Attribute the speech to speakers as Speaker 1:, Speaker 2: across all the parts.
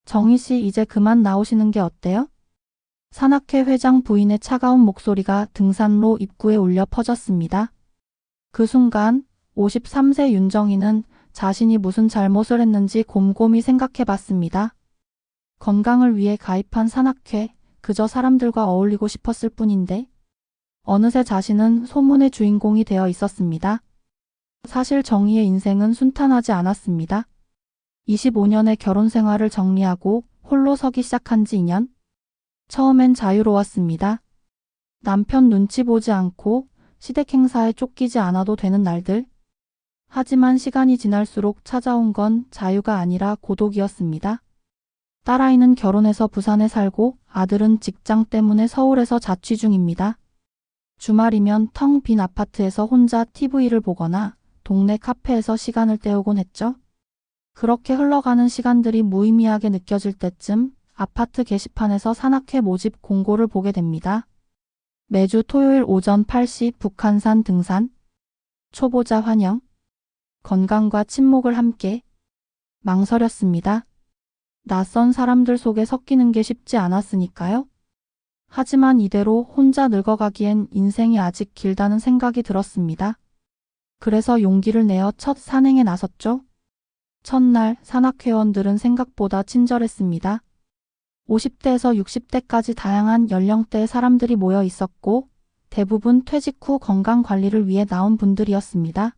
Speaker 1: 정희 씨 이제 그만 나오시는 게 어때요? 산악회 회장 부인의 차가운 목소리가 등산로 입구에 울려 퍼졌습니다. 그 순간 53세 윤정희는 자신이 무슨 잘못을 했는지 곰곰이 생각해 봤습니다. 건강을 위해 가입한 산악회, 그저 사람들과 어울리고 싶었을 뿐인데 어느새 자신은 소문의 주인공이 되어 있었습니다. 사실 정희의 인생은 순탄하지 않았습니다. 25년의 결혼 생활을 정리하고 홀로 서기 시작한 지 2년. 처음엔 자유로웠습니다. 남편 눈치 보지 않고 시댁 행사에 쫓기지 않아도 되는 날들. 하지만 시간이 지날수록 찾아온 건 자유가 아니라 고독이었습니다. 딸아이는 결혼해서 부산에 살고 아들은 직장 때문에 서울에서 자취 중입니다. 주말이면 텅 빈 아파트에서 혼자 TV를 보거나 동네 카페에서 시간을 때우곤 했죠. 그렇게 흘러가는 시간들이 무의미하게 느껴질 때쯤 아파트 게시판에서 산악회 모집 공고를 보게 됩니다. 매주 토요일 오전 8시 북한산 등산. 초보자 환영. 건강과 친목을 함께. 망설였습니다. 낯선 사람들 속에 섞이는 게 쉽지 않았으니까요. 하지만 이대로 혼자 늙어가기엔 인생이 아직 길다는 생각이 들었습니다. 그래서 용기를 내어 첫 산행에 나섰죠. 첫날 산악회원들은 생각보다 친절했습니다. 50대에서 60대까지 다양한 연령대의 사람들이 모여 있었고 대부분 퇴직 후 건강관리를 위해 나온 분들이었습니다.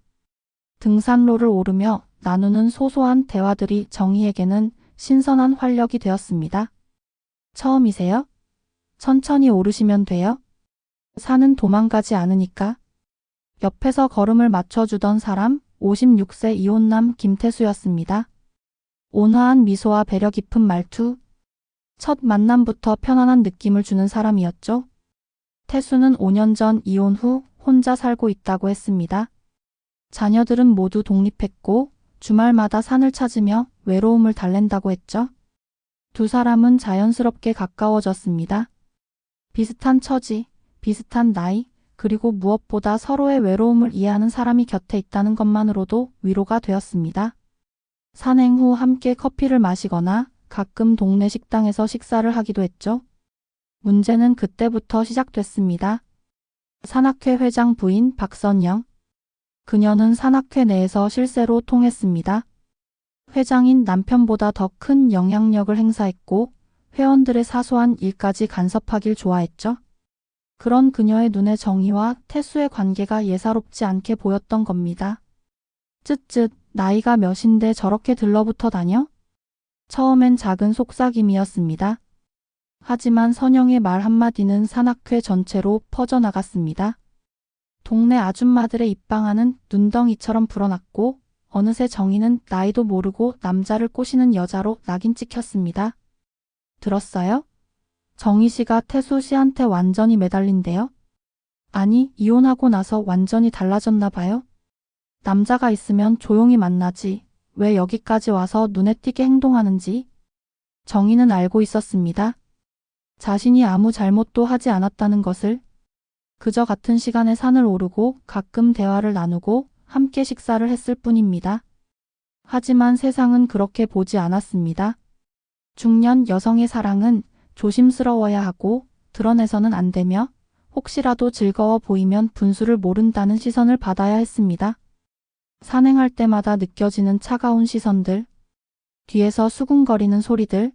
Speaker 1: 등산로를 오르며 나누는 소소한 대화들이 정희에게는 신선한 활력이 되었습니다. 처음이세요? 천천히 오르시면 돼요. 산은 도망가지 않으니까. 옆에서 걸음을 맞춰주던 사람 56세 이혼남 김태수였습니다. 온화한 미소와 배려 깊은 말투. 첫 만남부터 편안한 느낌을 주는 사람이었죠. 태수는 5년 전 이혼 후 혼자 살고 있다고 했습니다. 자녀들은 모두 독립했고 주말마다 산을 찾으며 외로움을 달랜다고 했죠. 두 사람은 자연스럽게 가까워졌습니다. 비슷한 처지, 비슷한 나이, 그리고 무엇보다 서로의 외로움을 이해하는 사람이 곁에 있다는 것만으로도 위로가 되었습니다. 산행 후 함께 커피를 마시거나 가끔 동네 식당에서 식사를 하기도 했죠. 문제는 그때부터 시작됐습니다. 산악회 회장 부인 박선영. 그녀는 산악회 내에서 실세로 통했습니다. 회장인 남편보다 더 큰 영향력을 행사했고 회원들의 사소한 일까지 간섭하길 좋아했죠. 그런 그녀의 눈에 정희와 태수의 관계가 예사롭지 않게 보였던 겁니다. 쯧쯧, 나이가 몇인데 저렇게 들러붙어 다녀? 처음엔 작은 속삭임이었습니다. 하지만 선영의 말 한마디는 산악회 전체로 퍼져나갔습니다. 동네 아줌마들의 입방아는 눈덩이처럼 불어났고 어느새 정희는 나이도 모르고 남자를 꼬시는 여자로 낙인 찍혔습니다. 들었어요? 정희 씨가 태수 씨한테 완전히 매달린대요. 아니, 이혼하고 나서 완전히 달라졌나 봐요. 남자가 있으면 조용히 만나지. 왜 여기까지 와서 눈에 띄게 행동하는지. 정희는 알고 있었습니다. 자신이 아무 잘못도 하지 않았다는 것을. 그저 같은 시간에 산을 오르고 가끔 대화를 나누고 함께 식사를 했을 뿐입니다. 하지만 세상은 그렇게 보지 않았습니다. 중년 여성의 사랑은 조심스러워야 하고 드러내서는 안 되며 혹시라도 즐거워 보이면 분수를 모른다는 시선을 받아야 했습니다. 산행할 때마다 느껴지는 차가운 시선들, 뒤에서 수군거리는 소리들.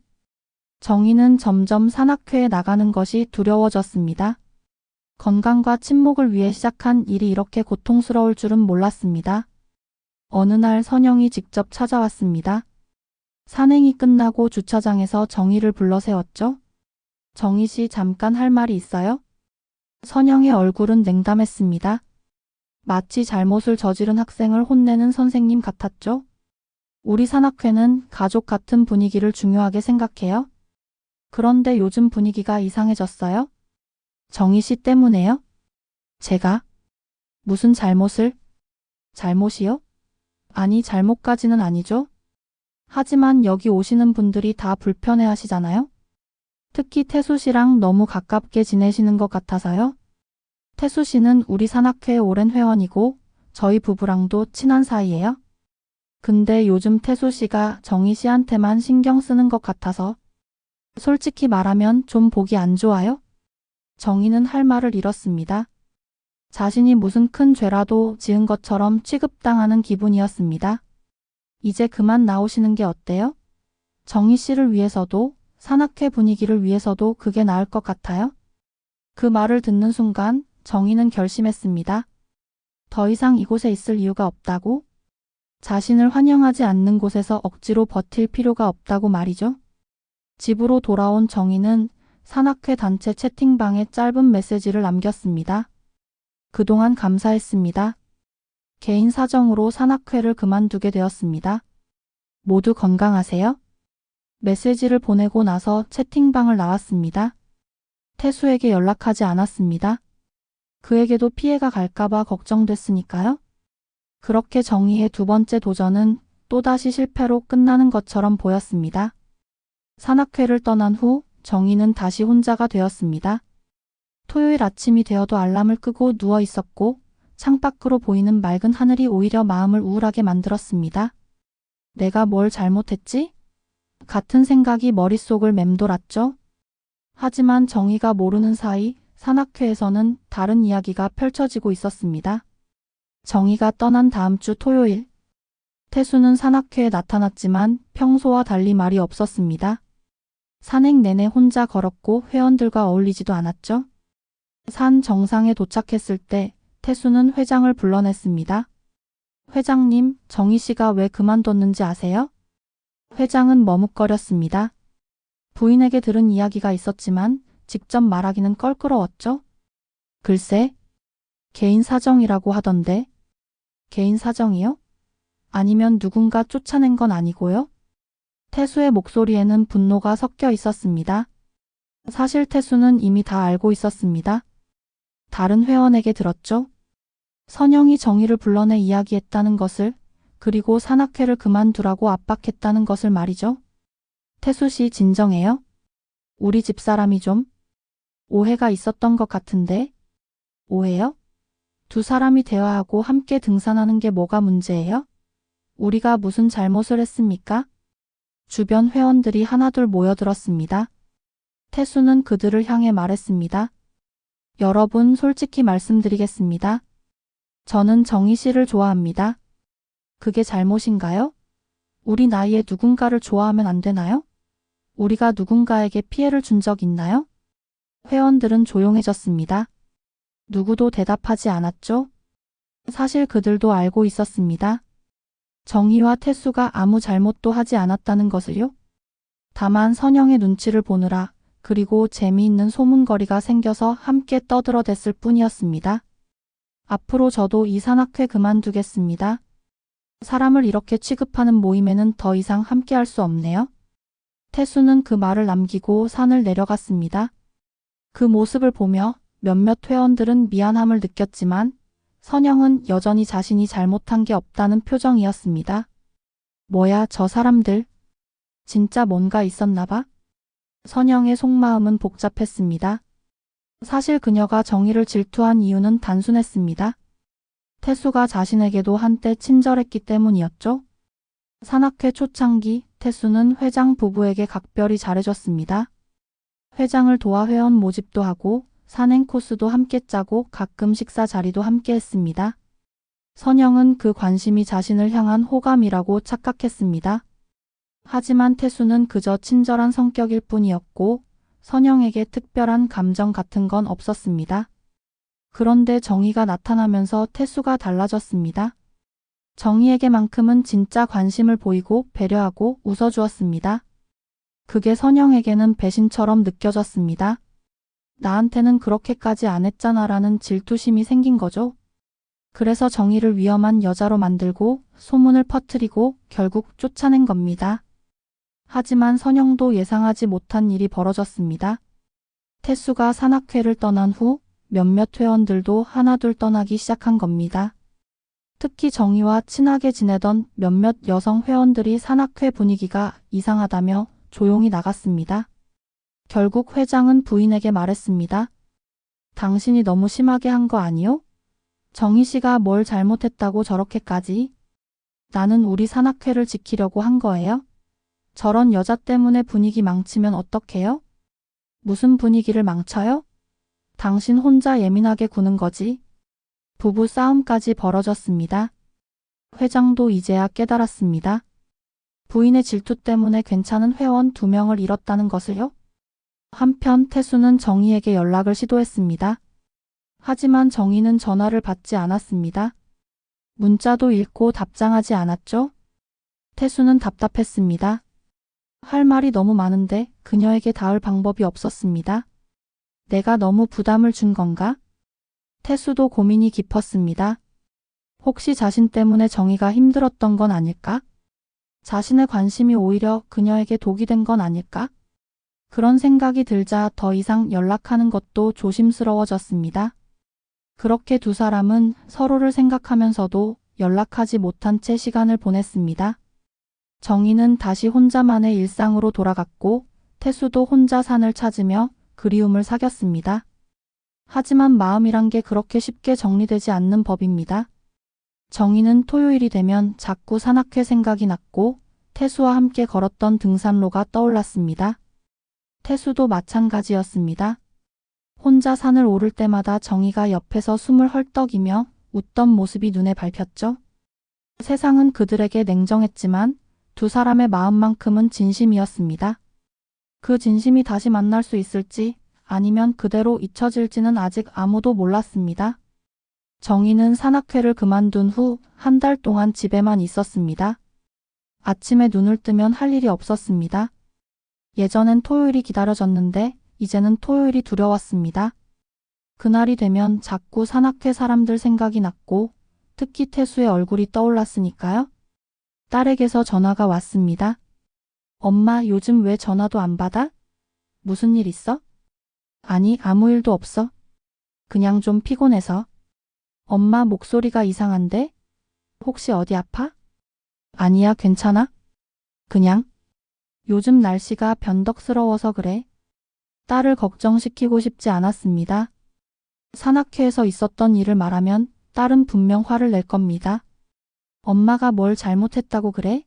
Speaker 1: 정희는 점점 산악회에 나가는 것이 두려워졌습니다. 건강과 친목을 위해 시작한 일이 이렇게 고통스러울 줄은 몰랐습니다. 어느 날 선영이 직접 찾아왔습니다. 산행이 끝나고 주차장에서 정희를 불러 세웠죠. 정희 씨 잠깐 할 말이 있어요? 선영의 얼굴은 냉담했습니다. 마치 잘못을 저지른 학생을 혼내는 선생님 같았죠. 우리 산악회는 가족 같은 분위기를 중요하게 생각해요. 그런데 요즘 분위기가 이상해졌어요? 정희 씨 때문에요? 제가? 무슨 잘못을? 잘못이요? 아니, 잘못까지는 아니죠. 하지만 여기 오시는 분들이 다 불편해 하시잖아요? 특히 태수 씨랑 너무 가깝게 지내시는 것 같아서요. 태수 씨는 우리 산악회 오랜 회원이고 저희 부부랑도 친한 사이예요. 근데 요즘 태수 씨가 정희 씨한테만 신경 쓰는 것 같아서 솔직히 말하면 좀 보기 안 좋아요? 정희는 할 말을 잃었습니다. 자신이 무슨 큰 죄라도 지은 것처럼 취급당하는 기분이었습니다. 이제 그만 나오시는 게 어때요? 정희 씨를 위해서도 산악회 분위기를 위해서도 그게 나을 것 같아요. 그 말을 듣는 순간 정희는 결심했습니다. 더 이상 이곳에 있을 이유가 없다고? 자신을 환영하지 않는 곳에서 억지로 버틸 필요가 없다고 말이죠. 집으로 돌아온 정희는 산악회 단체 채팅방에 짧은 메시지를 남겼습니다. 그동안 감사했습니다. 개인 사정으로 산악회를 그만두게 되었습니다. 모두 건강하세요? 메시지를 보내고 나서 채팅방을 나왔습니다. 태수에게 연락하지 않았습니다. 그에게도 피해가 갈까봐 걱정됐으니까요. 그렇게 정희의 두 번째 도전은 또다시 실패로 끝나는 것처럼 보였습니다. 산악회를 떠난 후 정희는 다시 혼자가 되었습니다. 토요일 아침이 되어도 알람을 끄고 누워 있었고 창밖으로 보이는 맑은 하늘이 오히려 마음을 우울하게 만들었습니다. 내가 뭘 잘못했지? 같은 생각이 머릿속을 맴돌았죠. 하지만 정희가 모르는 사이 산악회에서는 다른 이야기가 펼쳐지고 있었습니다. 정희가 떠난 다음 주 토요일, 태수는 산악회에 나타났지만 평소와 달리 말이 없었습니다. 산행 내내 혼자 걸었고 회원들과 어울리지도 않았죠. 산 정상에 도착했을 때 태수는 회장을 불러냈습니다. 회장님, 정희 씨가 왜 그만뒀는지 아세요? 회장은 머뭇거렸습니다. 부인에게 들은 이야기가 있었지만 직접 말하기는 껄끄러웠죠. 글쎄, 개인 사정이라고 하던데. 개인 사정이요? 아니면 누군가 쫓아낸 건 아니고요? 태수의 목소리에는 분노가 섞여 있었습니다. 사실 태수는 이미 다 알고 있었습니다. 다른 회원에게 들었죠. 선영이 정희를 불러내 이야기했다는 것을, 그리고 산악회를 그만두라고 압박했다는 것을 말이죠. 태수 씨 진정해요. 우리 집사람이 좀 오해가 있었던 것 같은데. 오해요? 두 사람이 대화하고 함께 등산하는 게 뭐가 문제예요? 우리가 무슨 잘못을 했습니까? 주변 회원들이 하나둘 모여들었습니다. 태수는 그들을 향해 말했습니다. 여러분, 솔직히 말씀드리겠습니다. 저는 정희 씨를 좋아합니다. 그게 잘못인가요? 우리 나이에 누군가를 좋아하면 안 되나요? 우리가 누군가에게 피해를 준 적 있나요? 회원들은 조용해졌습니다. 누구도 대답하지 않았죠? 사실 그들도 알고 있었습니다. 정희와 태수가 아무 잘못도 하지 않았다는 것을요. 다만 선영의 눈치를 보느라, 그리고 재미있는 소문거리가 생겨서 함께 떠들어댔을 뿐이었습니다. 앞으로 저도 이 산악회 그만두겠습니다. 사람을 이렇게 취급하는 모임에는 더 이상 함께할 수 없네요. 태수는 그 말을 남기고 산을 내려갔습니다. 그 모습을 보며 몇몇 회원들은 미안함을 느꼈지만 선영은 여전히 자신이 잘못한 게 없다는 표정이었습니다. 뭐야, 저 사람들. 진짜 뭔가 있었나 봐? 선영의 속마음은 복잡했습니다. 사실 그녀가 정희를 질투한 이유는 단순했습니다. 태수가 자신에게도 한때 친절했기 때문이었죠. 산악회 초창기 태수는 회장 부부에게 각별히 잘해줬습니다. 회장을 도와 회원 모집도 하고 산행 코스도 함께 짜고 가끔 식사 자리도 함께 했습니다. 선영은 그 관심이 자신을 향한 호감이라고 착각했습니다. 하지만 태수는 그저 친절한 성격일 뿐이었고 선영에게 특별한 감정 같은 건 없었습니다. 그런데 정희가 나타나면서 태수가 달라졌습니다. 정희에게만큼은 진짜 관심을 보이고 배려하고 웃어주었습니다. 그게 선영에게는 배신처럼 느껴졌습니다. 나한테는 그렇게까지 안 했잖아라는 질투심이 생긴 거죠. 그래서 정희를 위험한 여자로 만들고 소문을 퍼뜨리고 결국 쫓아낸 겁니다. 하지만 선영도 예상하지 못한 일이 벌어졌습니다. 태수가 산악회를 떠난 후 몇몇 회원들도 하나둘 떠나기 시작한 겁니다. 특히 정희와 친하게 지내던 몇몇 여성 회원들이 산악회 분위기가 이상하다며 조용히 나갔습니다. 결국 회장은 부인에게 말했습니다. 당신이 너무 심하게 한 거 아니요? 정희 씨가 뭘 잘못했다고 저렇게까지? 나는 우리 산악회를 지키려고 한 거예요? 저런 여자 때문에 분위기 망치면 어떡해요? 무슨 분위기를 망쳐요? 당신 혼자 예민하게 구는 거지. 부부 싸움까지 벌어졌습니다. 회장도 이제야 깨달았습니다. 부인의 질투 때문에 괜찮은 회원 2명을 잃었다는 것을요? 한편 태수는 정희에게 연락을 시도했습니다. 하지만 정희는 전화를 받지 않았습니다. 문자도 읽고 답장하지 않았죠? 태수는 답답했습니다. 할 말이 너무 많은데 그녀에게 닿을 방법이 없었습니다. 내가 너무 부담을 준 건가? 태수도 고민이 깊었습니다. 혹시 자신 때문에 정희가 힘들었던 건 아닐까? 자신의 관심이 오히려 그녀에게 독이 된 건 아닐까? 그런 생각이 들자 더 이상 연락하는 것도 조심스러워졌습니다. 그렇게 두 사람은 서로를 생각하면서도 연락하지 못한 채 시간을 보냈습니다. 정희는 다시 혼자만의 일상으로 돌아갔고 태수도 혼자 산을 찾으며 그리움을 사귀었습니다. 하지만 마음이란 게 그렇게 쉽게 정리되지 않는 법입니다. 정희는 토요일이 되면 자꾸 산악회 생각이 났고 태수와 함께 걸었던 등산로가 떠올랐습니다. 태수도 마찬가지였습니다. 혼자 산을 오를 때마다 정희가 옆에서 숨을 헐떡이며 웃던 모습이 눈에 밟혔죠. 세상은 그들에게 냉정했지만 두 사람의 마음만큼은 진심이었습니다. 그 진심이 다시 만날 수 있을지 아니면 그대로 잊혀질지는 아직 아무도 몰랐습니다. 정희는 산악회를 그만둔 후 한 달 동안 집에만 있었습니다. 아침에 눈을 뜨면 할 일이 없었습니다. 예전엔 토요일이 기다려졌는데 이제는 토요일이 두려웠습니다. 그날이 되면 자꾸 산악회 사람들 생각이 났고 특히 태수의 얼굴이 떠올랐으니까요. 딸에게서 전화가 왔습니다. 엄마, 요즘 왜 전화도 안 받아? 무슨 일 있어? 아니, 아무 일도 없어. 그냥 좀 피곤해서. 엄마 목소리가 이상한데? 혹시 어디 아파? 아니야, 괜찮아. 그냥. 요즘 날씨가 변덕스러워서 그래. 딸을 걱정시키고 싶지 않았습니다. 산악회에서 있었던 일을 말하면 딸은 분명 화를 낼 겁니다. 엄마가 뭘 잘못했다고 그래?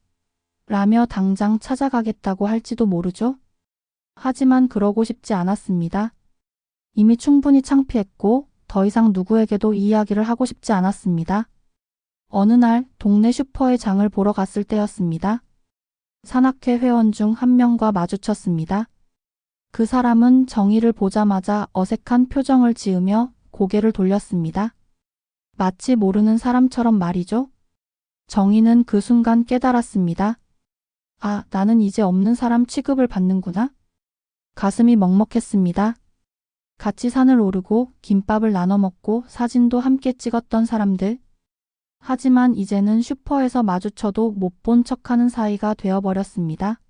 Speaker 1: 라며 당장 찾아가겠다고 할지도 모르죠. 하지만 그러고 싶지 않았습니다. 이미 충분히 창피했고 더 이상 누구에게도 이 이야기를 하고 싶지 않았습니다. 어느 날 동네 슈퍼에 장을 보러 갔을 때였습니다. 산악회 회원 중 한 명과 마주쳤습니다. 그 사람은 정희를 보자마자 어색한 표정을 지으며 고개를 돌렸습니다. 마치 모르는 사람처럼 말이죠. 정희는 그 순간 깨달았습니다. 아, 나는 이제 없는 사람 취급을 받는구나. 가슴이 먹먹했습니다. 같이 산을 오르고 김밥을 나눠 먹고 사진도 함께 찍었던 사람들. 하지만 이제는 슈퍼에서 마주쳐도 못 본 척하는 사이가 되어버렸습니다.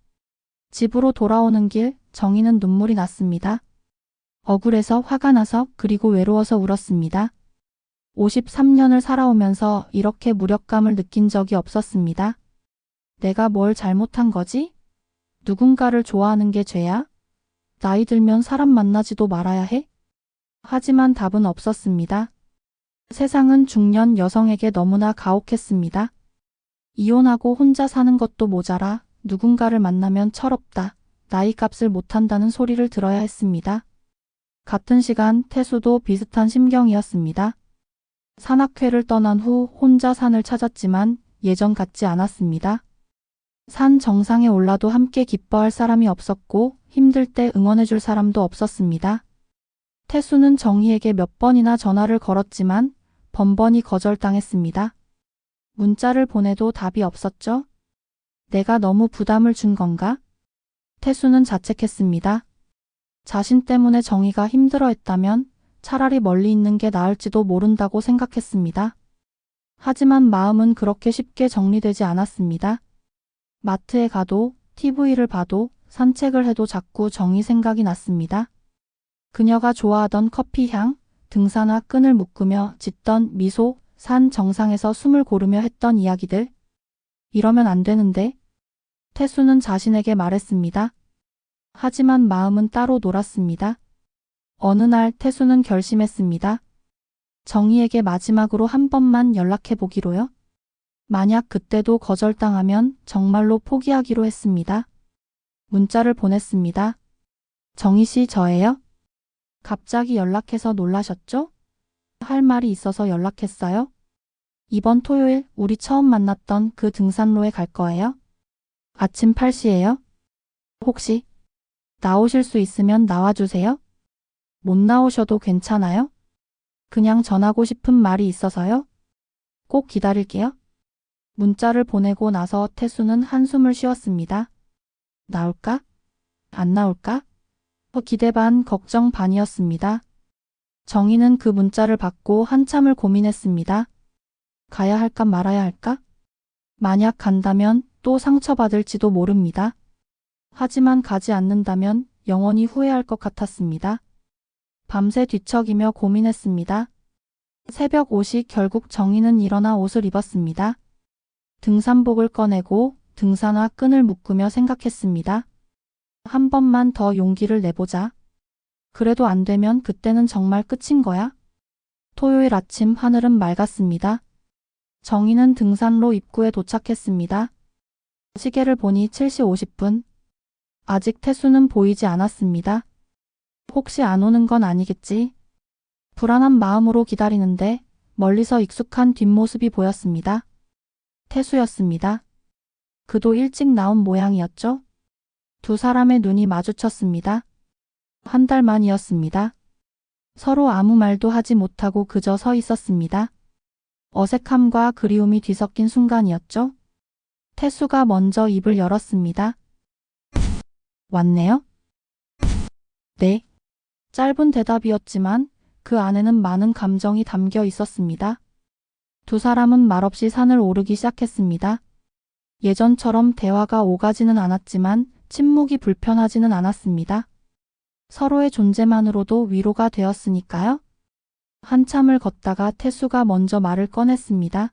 Speaker 1: 집으로 돌아오는 길 정희는 눈물이 났습니다. 억울해서 화가 나서 그리고 외로워서 울었습니다. 53년을 살아오면서 이렇게 무력감을 느낀 적이 없었습니다. 내가 뭘 잘못한 거지? 누군가를 좋아하는 게 죄야? 나이 들면 사람 만나지도 말아야 해? 하지만 답은 없었습니다. 세상은 중년 여성에게 너무나 가혹했습니다. 이혼하고 혼자 사는 것도 모자라 누군가를 만나면 철없다, 나이 값을 못한다는 소리를 들어야 했습니다. 같은 시간 태수도 비슷한 심경이었습니다. 산악회를 떠난 후 혼자 산을 찾았지만 예전 같지 않았습니다. 산 정상에 올라도 함께 기뻐할 사람이 없었고 힘들 때 응원해줄 사람도 없었습니다. 태수는 정희에게 몇 번이나 전화를 걸었지만 번번이 거절당했습니다. 문자를 보내도 답이 없었죠. 내가 너무 부담을 준 건가? 태수는 자책했습니다. 자신 때문에 정희가 힘들어했다면 차라리 멀리 있는 게 나을지도 모른다고 생각했습니다. 하지만 마음은 그렇게 쉽게 정리되지 않았습니다. 마트에 가도 TV를 봐도 산책을 해도 자꾸 정희 생각이 났습니다. 그녀가 좋아하던 커피향, 등산화 끈을 묶으며 짓던 미소, 산 정상에서 숨을 고르며 했던 이야기들. 이러면 안 되는데. 태수는 자신에게 말했습니다. 하지만 마음은 따로 놀았습니다. 어느 날 태수는 결심했습니다. 정희에게 마지막으로 한 번만 연락해 보기로요. 만약 그때도 거절당하면 정말로 포기하기로 했습니다. 문자를 보냈습니다. 정희 씨 저예요? 갑자기 연락해서 놀라셨죠? 할 말이 있어서 연락했어요? 이번 토요일 우리 처음 만났던 그 등산로에 갈 거예요? 아침 8시예요? 혹시 나오실 수 있으면 나와주세요? 못 나오셔도 괜찮아요? 그냥 전하고 싶은 말이 있어서요? 꼭 기다릴게요. 문자를 보내고 나서 태수는 한숨을 쉬었습니다. 나올까? 안 나올까? 기대 반 걱정 반이었습니다. 정희는 그 문자를 받고 한참을 고민했습니다. 가야 할까 말아야 할까? 만약 간다면 또 상처받을지도 모릅니다. 하지만 가지 않는다면 영원히 후회할 것 같았습니다. 밤새 뒤척이며 고민했습니다. 새벽 5시 결국 정희는 일어나 옷을 입었습니다. 등산복을 꺼내고 등산화 끈을 묶으며 생각했습니다. 한 번만 더 용기를 내보자. 그래도 안 되면 그때는 정말 끝인 거야. 토요일 아침 하늘은 맑았습니다. 정희는 등산로 입구에 도착했습니다. 시계를 보니 7시 50분. 아직 태수는 보이지 않았습니다. 혹시 안 오는 건 아니겠지? 불안한 마음으로 기다리는데 멀리서 익숙한 뒷모습이 보였습니다. 태수였습니다. 그도 일찍 나온 모양이었죠? 두 사람의 눈이 마주쳤습니다. 한 달 만이었습니다. 서로 아무 말도 하지 못하고 그저 서 있었습니다. 어색함과 그리움이 뒤섞인 순간이었죠? 태수가 먼저 입을 열었습니다. 왔네요? 네. 짧은 대답이었지만 그 안에는 많은 감정이 담겨 있었습니다. 두 사람은 말없이 산을 오르기 시작했습니다. 예전처럼 대화가 오가지는 않았지만 침묵이 불편하지는 않았습니다. 서로의 존재만으로도 위로가 되었으니까요. 한참을 걷다가 태수가 먼저 말을 꺼냈습니다.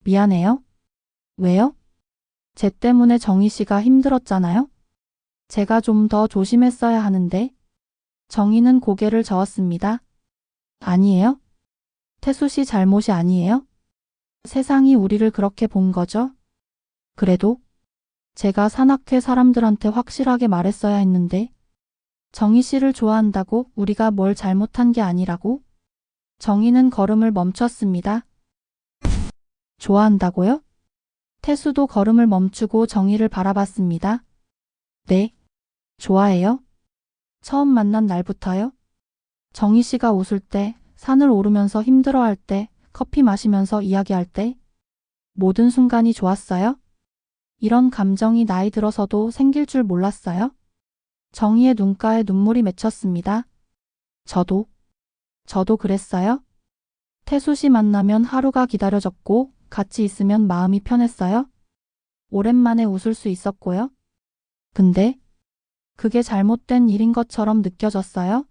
Speaker 1: 미안해요. 왜요? 쟤 때문에 정희 씨가 힘들었잖아요. 제가 좀 더 조심했어야 하는데. 정희는 고개를 저었습니다. 아니에요? 태수 씨 잘못이 아니에요? 세상이 우리를 그렇게 본 거죠? 그래도 제가 산악회 사람들한테 확실하게 말했어야 했는데. 정희 씨를 좋아한다고 우리가 뭘 잘못한 게 아니라고? 정희는 걸음을 멈췄습니다. 좋아한다고요? 태수도 걸음을 멈추고 정희를 바라봤습니다. 네. 좋아해요? 처음 만난 날부터요? 정희 씨가 웃을 때, 산을 오르면서 힘들어할 때, 커피 마시면서 이야기할 때, 모든 순간이 좋았어요? 이런 감정이 나이 들어서도 생길 줄 몰랐어요? 정희의 눈가에 눈물이 맺혔습니다. 저도 그랬어요? 태수 씨 만나면 하루가 기다려졌고 같이 있으면 마음이 편했어요? 오랜만에 웃을 수 있었고요? 근데 그게 잘못된 일인 것처럼 느껴졌어요?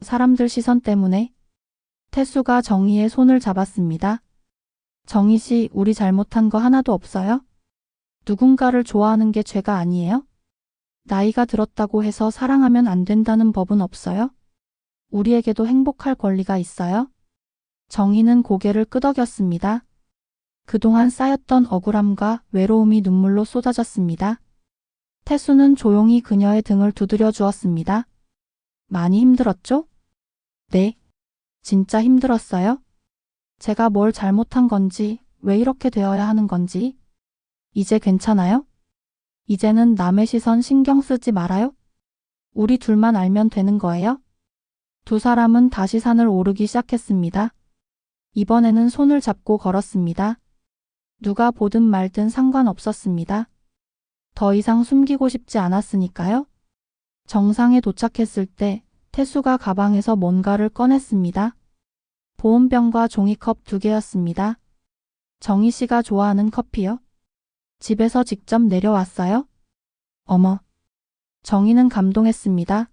Speaker 1: 사람들 시선 때문에. 태수가 정희의 손을 잡았습니다. 정희 씨, 우리 잘못한 거 하나도 없어요? 누군가를 좋아하는 게 죄가 아니에요? 나이가 들었다고 해서 사랑하면 안 된다는 법은 없어요? 우리에게도 행복할 권리가 있어요? 정희는 고개를 끄덕였습니다. 그동안 쌓였던 억울함과 외로움이 눈물로 쏟아졌습니다. 태수는 조용히 그녀의 등을 두드려 주었습니다. 많이 힘들었죠? 네. 진짜 힘들었어요? 제가 뭘 잘못한 건지, 왜 이렇게 되어야 하는 건지. 이제 괜찮아요? 이제는 남의 시선 신경 쓰지 말아요? 우리 둘만 알면 되는 거예요? 두 사람은 다시 산을 오르기 시작했습니다. 이번에는 손을 잡고 걸었습니다. 누가 보든 말든 상관없었습니다. 더 이상 숨기고 싶지 않았으니까요. 정상에 도착했을 때 태수가 가방에서 뭔가를 꺼냈습니다. 보온병과 종이컵 2개였습니다. 정희 씨가 좋아하는 커피요? 집에서 직접 내려왔어요? 어머. 정희는 감동했습니다.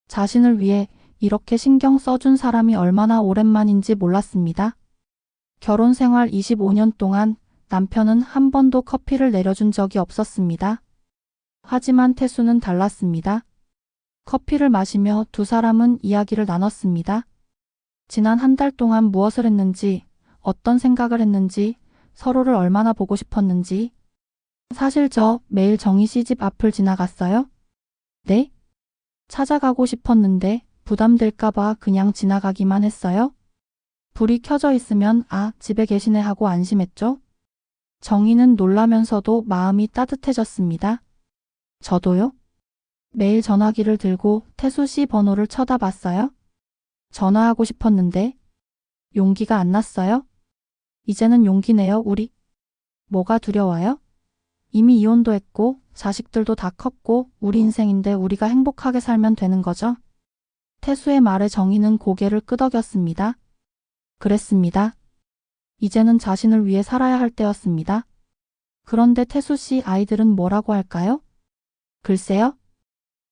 Speaker 1: 자신을 위해 이렇게 신경 써준 사람이 얼마나 오랜만인지 몰랐습니다. 결혼 생활 25년 동안 남편은 한 번도 커피를 내려준 적이 없었습니다. 하지만 태수는 달랐습니다. 커피를 마시며 두 사람은 이야기를 나눴습니다. 지난 한 달 동안 무엇을 했는지, 어떤 생각을 했는지, 서로를 얼마나 보고 싶었는지. 사실 저 매일 정희 씨 집 앞을 지나갔어요. 네? 찾아가고 싶었는데 부담될까봐 그냥 지나가기만 했어요. 불이 켜져 있으면 집에 계시네 하고 안심했죠. 정희는 놀라면서도 마음이 따뜻해졌습니다. 저도요? 매일 전화기를 들고 태수 씨 번호를 쳐다봤어요. 전화하고 싶었는데 용기가 안 났어요. 이제는 용기 내요, 우리. 뭐가 두려워요? 이미 이혼도 했고 자식들도 다 컸고 우리 인생인데 우리가 행복하게 살면 되는 거죠. 태수의 말에 정희는 고개를 끄덕였습니다. 그랬습니다. 이제는 자신을 위해 살아야 할 때였습니다. 그런데 태수 씨 아이들은 뭐라고 할까요? 글쎄요.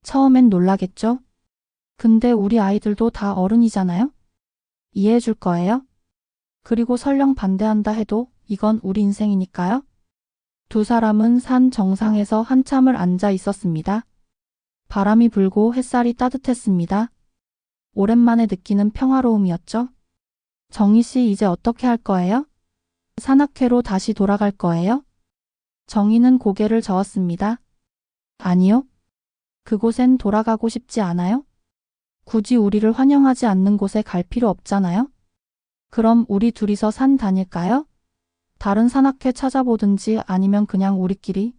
Speaker 1: 처음엔 놀라겠죠. 근데 우리 아이들도 다 어른이잖아요. 이해해 줄 거예요. 그리고 설령 반대한다 해도 이건 우리 인생이니까요. 두 사람은 산 정상에서 한참을 앉아 있었습니다. 바람이 불고 햇살이 따뜻했습니다. 오랜만에 느끼는 평화로움이었죠. 정희 씨 이제 어떻게 할 거예요? 산악회로 다시 돌아갈 거예요? 정희는 고개를 저었습니다. 아니요. 그곳엔 돌아가고 싶지 않아요. 굳이 우리를 환영하지 않는 곳에 갈 필요 없잖아요. 그럼 우리 둘이서 산 다닐까요? 다른 산악회 찾아보든지 아니면 그냥 우리끼리.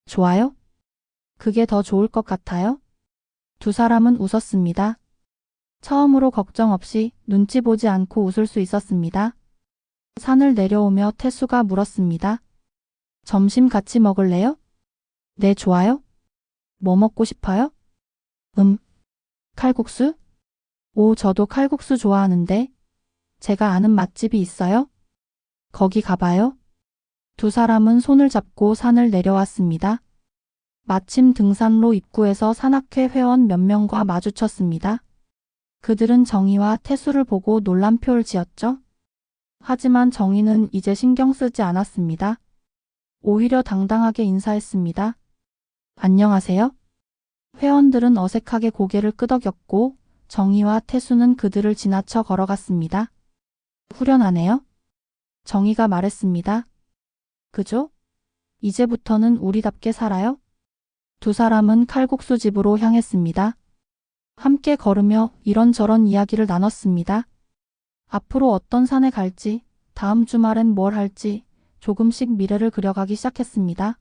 Speaker 1: 좋아요? 그게 더 좋을 것 같아요. 두 사람은 웃었습니다. 처음으로 걱정 없이 눈치 보지 않고 웃을 수 있었습니다. 산을 내려오며 태수가 물었습니다. 점심 같이 먹을래요? 네, 좋아요. 뭐 먹고 싶어요? 칼국수? 오, 저도 칼국수 좋아하는데. 제가 아는 맛집이 있어요? 거기 가봐요. 두 사람은 손을 잡고 산을 내려왔습니다. 마침 등산로 입구에서 산악회 회원 몇 명과 마주쳤습니다. 그들은 정희와 태수를 보고 놀람표를 지었죠. 하지만 정희는 이제 신경 쓰지 않았습니다. 오히려 당당하게 인사했습니다. 안녕하세요. 회원들은 어색하게 고개를 끄덕였고 정희와 태수는 그들을 지나쳐 걸어갔습니다. 후련하네요. 정희가 말했습니다. 그죠? 이제부터는 우리답게 살아요. 두 사람은 칼국수 집으로 향했습니다. 함께 걸으며 이런저런 이야기를 나눴습니다. 앞으로 어떤 산에 갈지, 다음 주말엔 뭘 할지 조금씩 미래를 그려가기 시작했습니다.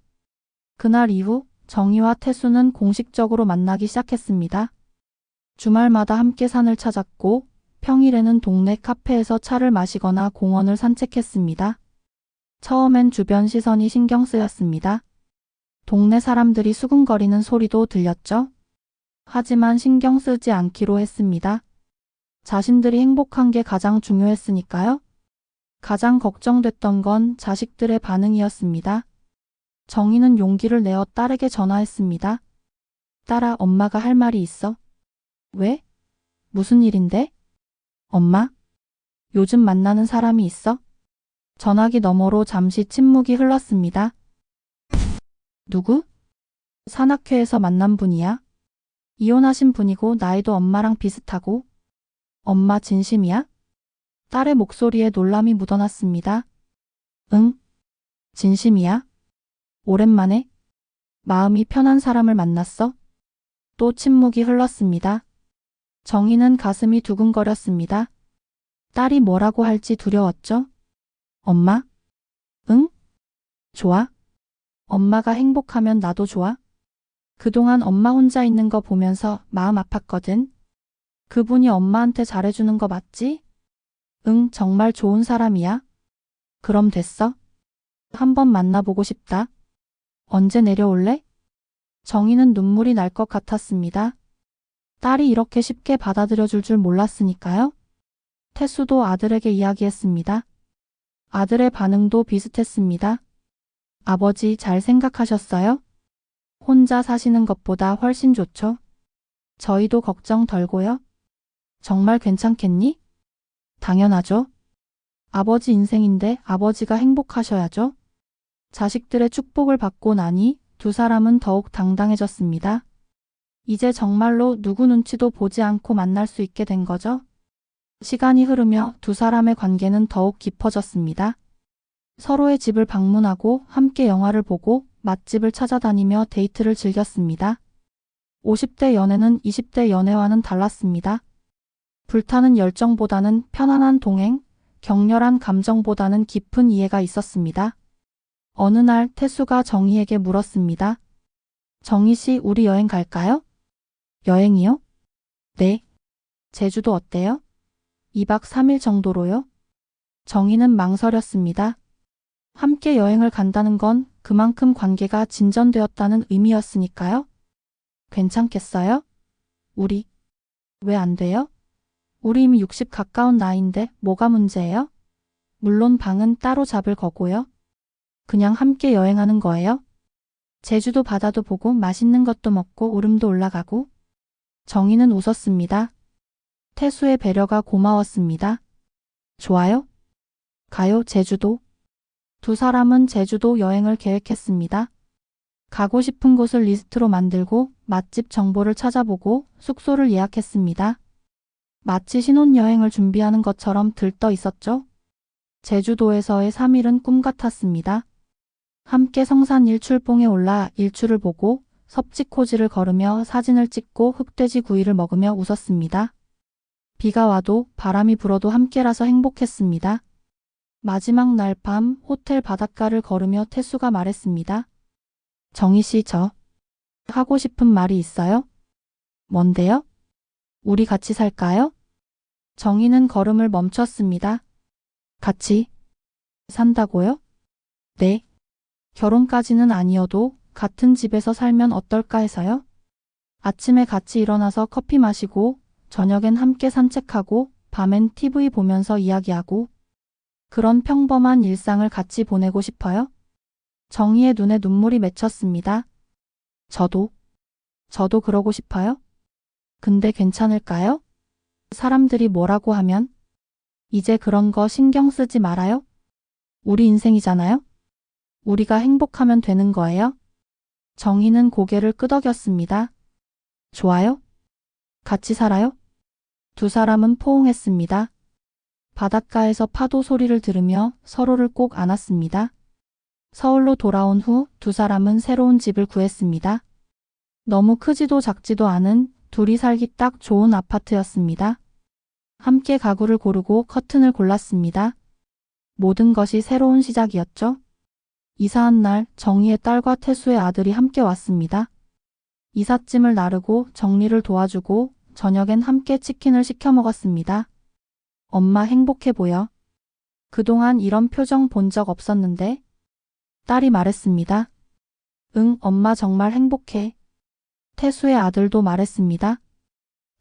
Speaker 1: 그날 이후 정희와 태수는 공식적으로 만나기 시작했습니다. 주말마다 함께 산을 찾았고 평일에는 동네 카페에서 차를 마시거나 공원을 산책했습니다. 처음엔 주변 시선이 신경 쓰였습니다. 동네 사람들이 수근거리는 소리도 들렸죠. 하지만 신경 쓰지 않기로 했습니다. 자신들이 행복한 게 가장 중요했으니까요. 가장 걱정됐던 건 자식들의 반응이었습니다. 정희는 용기를 내어 딸에게 전화했습니다. 딸아, 엄마가 할 말이 있어. 왜? 무슨 일인데? 엄마? 요즘 만나는 사람이 있어? 전화기 너머로 잠시 침묵이 흘렀습니다. 누구? 산악회에서 만난 분이야. 이혼하신 분이고 나이도 엄마랑 비슷하고. 엄마 진심이야? 딸의 목소리에 놀람이 묻어났습니다. 응, 진심이야. 오랜만에 마음이 편한 사람을 만났어. 또 침묵이 흘렀습니다. 정희는 가슴이 두근거렸습니다. 딸이 뭐라고 할지 두려웠죠. 엄마? 응? 좋아. 엄마가 행복하면 나도 좋아. 그동안 엄마 혼자 있는 거 보면서 마음 아팠거든. 그분이 엄마한테 잘해주는 거 맞지? 응, 정말 좋은 사람이야. 그럼 됐어. 한번 만나보고 싶다. 언제 내려올래? 정희는 눈물이 날 것 같았습니다. 딸이 이렇게 쉽게 받아들여줄 줄 몰랐으니까요. 태수도 아들에게 이야기했습니다. 아들의 반응도 비슷했습니다. 아버지 잘 생각하셨어요? 혼자 사시는 것보다 훨씬 좋죠. 저희도 걱정 덜고요. 정말 괜찮겠니? 당연하죠. 아버지 인생인데 아버지가 행복하셔야죠. 자식들의 축복을 받고 나니 두 사람은 더욱 당당해졌습니다. 이제 정말로 누구 눈치도 보지 않고 만날 수 있게 된 거죠. 시간이 흐르며 두 사람의 관계는 더욱 깊어졌습니다. 서로의 집을 방문하고 함께 영화를 보고 맛집을 찾아다니며 데이트를 즐겼습니다. 50대 연애는 20대 연애와는 달랐습니다. 불타는 열정보다는 편안한 동행, 격렬한 감정보다는 깊은 이해가 있었습니다. 어느 날 태수가 정희에게 물었습니다. 정희 씨, 우리 여행 갈까요? 여행이요? 네. 제주도 어때요? 2박 3일 정도로요? 정희는 망설였습니다. 함께 여행을 간다는 건 그만큼 관계가 진전되었다는 의미였으니까요. 괜찮겠어요? 우리. 왜 안 돼요? 우리 이미 60 가까운 나이인데 뭐가 문제예요? 물론 방은 따로 잡을 거고요. 그냥 함께 여행하는 거예요. 제주도 바다도 보고 맛있는 것도 먹고 오름도 올라가고. 정희는 웃었습니다. 태수의 배려가 고마웠습니다. 좋아요? 가요, 제주도. 두 사람은 제주도 여행을 계획했습니다. 가고 싶은 곳을 리스트로 만들고 맛집 정보를 찾아보고 숙소를 예약했습니다. 마치 신혼여행을 준비하는 것처럼 들떠 있었죠. 제주도에서의 3일은 꿈 같았습니다. 함께 성산 일출봉에 올라 일출을 보고 섭지코지를 걸으며 사진을 찍고 흑돼지 구이를 먹으며 웃었습니다. 비가 와도 바람이 불어도 함께라서 행복했습니다. 마지막 날 밤 호텔 바닷가를 걸으며 태수가 말했습니다. 정희 씨, 저 하고 싶은 말이 있어요? 뭔데요? 우리 같이 살까요? 정희는 걸음을 멈췄습니다. 같이 산다고요? 네. 결혼까지는 아니어도 같은 집에서 살면 어떨까 해서요. 아침에 같이 일어나서 커피 마시고 저녁엔 함께 산책하고 밤엔 TV 보면서 이야기하고 그런 평범한 일상을 같이 보내고 싶어요. 정희의 눈에 눈물이 맺혔습니다. 저도 그러고 싶어요. 근데 괜찮을까요? 사람들이 뭐라고 하면? 이제 그런 거 신경 쓰지 말아요. 우리 인생이잖아요. 우리가 행복하면 되는 거예요. 정희는 고개를 끄덕였습니다. 좋아요. 같이 살아요? 두 사람은 포옹했습니다. 바닷가에서 파도 소리를 들으며 서로를 꼭 안았습니다. 서울로 돌아온 후 두 사람은 새로운 집을 구했습니다. 너무 크지도 작지도 않은 둘이 살기 딱 좋은 아파트였습니다. 함께 가구를 고르고 커튼을 골랐습니다. 모든 것이 새로운 시작이었죠. 이사한 날 정희의 딸과 태수의 아들이 함께 왔습니다. 이삿짐을 나르고 정리를 도와주고 저녁엔 함께 치킨을 시켜 먹었습니다. 엄마 행복해 보여. 그동안 이런 표정 본 적 없었는데. 딸이 말했습니다. 응, 엄마 정말 행복해. 태수의 아들도 말했습니다.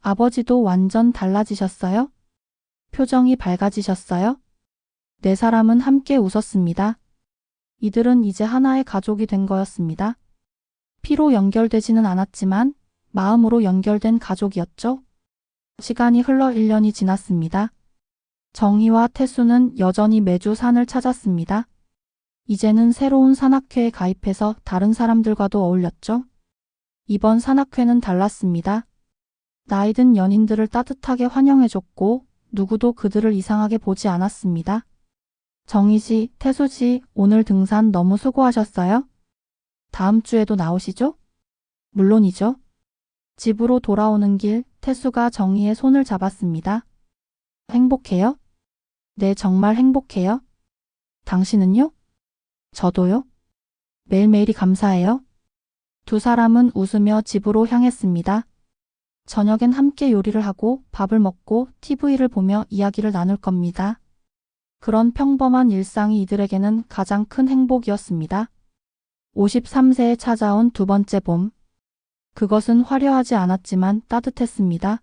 Speaker 1: 아버지도 완전 달라지셨어요? 표정이 밝아지셨어요? 네 사람은 함께 웃었습니다. 이들은 이제 하나의 가족이 된 거였습니다. 피로 연결되지는 않았지만 마음으로 연결된 가족이었죠. 시간이 흘러 1년이 지났습니다. 정희와 태수는 여전히 매주 산을 찾았습니다. 이제는 새로운 산악회에 가입해서 다른 사람들과도 어울렸죠. 이번 산악회는 달랐습니다. 나이든 연인들을 따뜻하게 환영해줬고 누구도 그들을 이상하게 보지 않았습니다. 정희 씨, 태수 씨, 오늘 등산 너무 수고하셨어요? 다음 주에도 나오시죠? 물론이죠. 집으로 돌아오는 길 태수가 정희의 손을 잡았습니다. 행복해요? 네, 정말 행복해요. 당신은요? 저도요. 매일매일이 감사해요. 두 사람은 웃으며 집으로 향했습니다. 저녁엔 함께 요리를 하고 밥을 먹고 TV를 보며 이야기를 나눌 겁니다. 그런 평범한 일상이 이들에게는 가장 큰 행복이었습니다. 53세에 찾아온 두 번째 봄. 그것은 화려하지 않았지만 따뜻했습니다.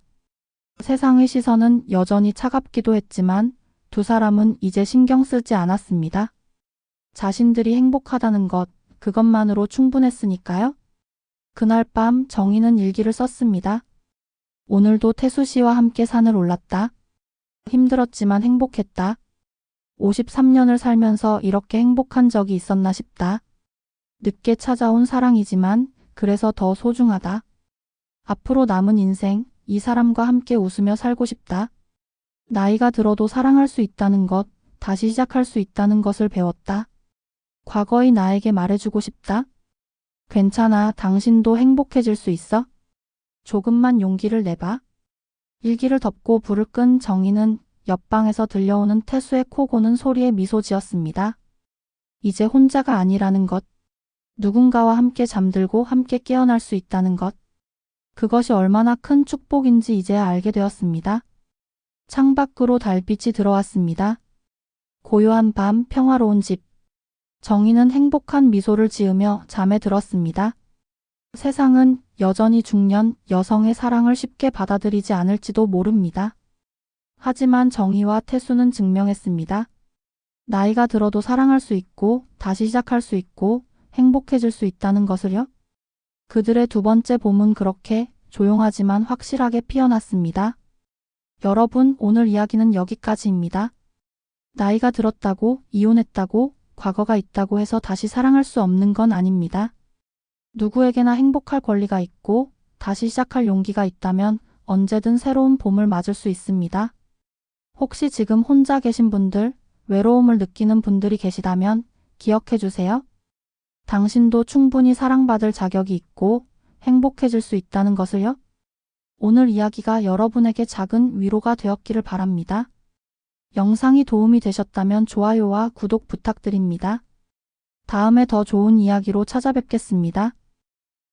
Speaker 1: 세상의 시선은 여전히 차갑기도 했지만 두 사람은 이제 신경 쓰지 않았습니다. 자신들이 행복하다는 것, 그것만으로 충분했으니까요. 그날 밤 정희는 일기를 썼습니다. 오늘도 태수 씨와 함께 산을 올랐다. 힘들었지만 행복했다. 53년을 살면서 이렇게 행복한 적이 있었나 싶다. 늦게 찾아온 사랑이지만 그래서 더 소중하다. 앞으로 남은 인생 이 사람과 함께 웃으며 살고 싶다. 나이가 들어도 사랑할 수 있다는 것, 다시 시작할 수 있다는 것을 배웠다. 과거의 나에게 말해주고 싶다. 괜찮아, 당신도 행복해질 수 있어. 조금만 용기를 내봐. 일기를 덮고 불을 끈 정희는 옆방에서 들려오는 태수의 코 고는 소리에 미소 지었습니다. 이제 혼자가 아니라는 것. 누군가와 함께 잠들고 함께 깨어날 수 있다는 것. 그것이 얼마나 큰 축복인지 이제야 알게 되었습니다. 창밖으로 달빛이 들어왔습니다. 고요한 밤, 평화로운 집. 정희는 행복한 미소를 지으며 잠에 들었습니다. 세상은 여전히 중년 여성의 사랑을 쉽게 받아들이지 않을지도 모릅니다. 하지만 정희와 태수는 증명했습니다. 나이가 들어도 사랑할 수 있고 다시 시작할 수 있고 행복해질 수 있다는 것을요. 그들의 두 번째 봄은 그렇게 조용하지만 확실하게 피어났습니다. 여러분, 오늘 이야기는 여기까지입니다. 나이가 들었다고, 이혼했다고, 과거가 있다고 해서 다시 사랑할 수 없는 건 아닙니다. 누구에게나 행복할 권리가 있고 다시 시작할 용기가 있다면 언제든 새로운 봄을 맞을 수 있습니다. 혹시 지금 혼자 계신 분들, 외로움을 느끼는 분들이 계시다면 기억해 주세요. 당신도 충분히 사랑받을 자격이 있고 행복해질 수 있다는 것을요. 오늘 이야기가 여러분에게 작은 위로가 되었기를 바랍니다. 영상이 도움이 되셨다면 좋아요와 구독 부탁드립니다. 다음에 더 좋은 이야기로 찾아뵙겠습니다.